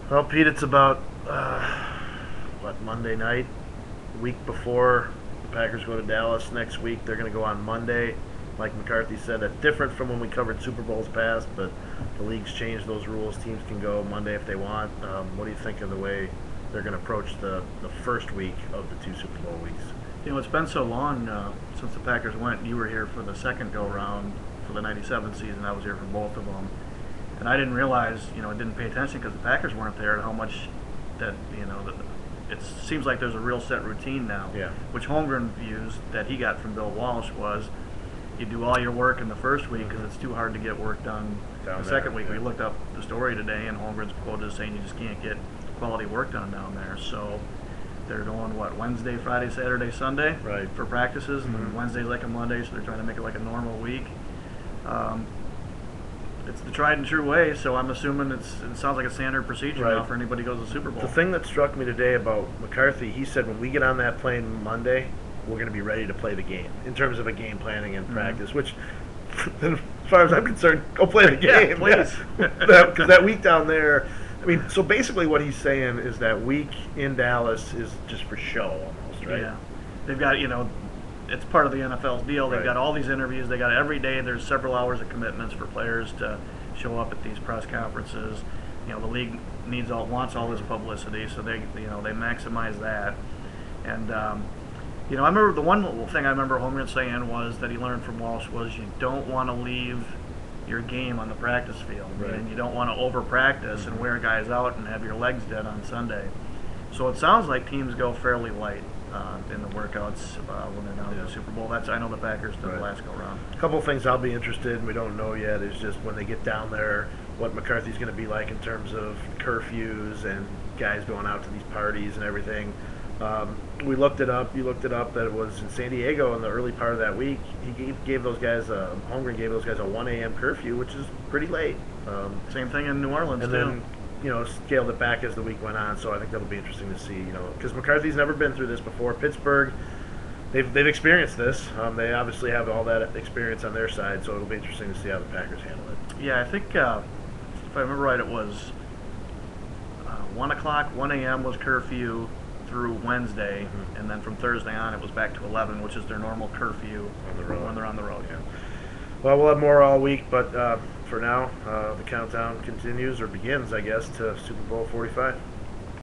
Well, Pete, it's about Monday night, the week before the Packers go to Dallas next week. They're going to go on Monday. Like McCarthy said, that's different from when we covered Super Bowls past, but the league's changed those rules. Teams can go Monday if they want. What do you think of the way they're going to approach the first week of the two Super Bowl weeks? You know, it's been so long since the Packers went. You were here for the second go-round for the '97 season. I was here for both of them. And I didn't realize, I didn't pay attention because the Packers weren't there, and how much that, it seems like there's a real set routine now. Yeah. Which Holmgren views that he got from Bill Walsh was you do all your work in the first week because it's too hard to get work done the second week. Yeah. We looked up the story today, and Holmgren's quoted as saying you just can't get quality work done down there. So they're going, Wednesday, Friday, Saturday, Sunday Right. for practices, and then Wednesday's like a Monday, so they're trying to make it like a normal week. It's the tried and true way, so I'm assuming it sounds like a standard procedure now for anybody who goes to the Super Bowl. The thing that struck me today about McCarthy, he said when we get on that plane Monday, we're going to be ready to play the game in terms of a game planning and practice, which, as far as I'm concerned, go play the game. Yeah, please. Because that week down there, so basically what he's saying is that week in Dallas is just for show almost, right? Yeah. They've got, it's part of the NFL's deal. They've got all these interviews. They got every day. There's several hours of commitments for players to show up at these press conferences. The league wants all this publicity, so they maximize that. And I remember the one thing I remember Holmgren saying was that he learned from Walsh was you don't want to leave your game on the practice field, and you don't want to over practice and wear guys out and have your legs dead on Sunday. So it sounds like teams go fairly light in the workouts when they're down to the Super Bowl. I know the Packers did the last go round. A couple of things I'll be interested in, we don't know yet, is just when they get down there, what McCarthy's going to be like in terms of curfews and guys going out to these parties and everything. We looked it up. You looked it up that it was in San Diego in the early part of that week. He gave those guys Holmgren gave those guys a 1 a.m. curfew, which is pretty late. Same thing in New Orleans and too. Then scaled it back as the week went on. So I think that'll be interesting to see. Because McCarthy's never been through this before. Pittsburgh, they've experienced this. They obviously have all that experience on their side. So it'll be interesting to see how the Packers handle it. Yeah, I think if I remember right, it was 1 o'clock, 1 a.m. was curfew through Wednesday, and then from Thursday on it was back to 11, which is their normal curfew on the road. When they're on the road. Yeah. Well, we'll have more all week, but for now, the countdown continues, or begins, I guess, to Super Bowl 45.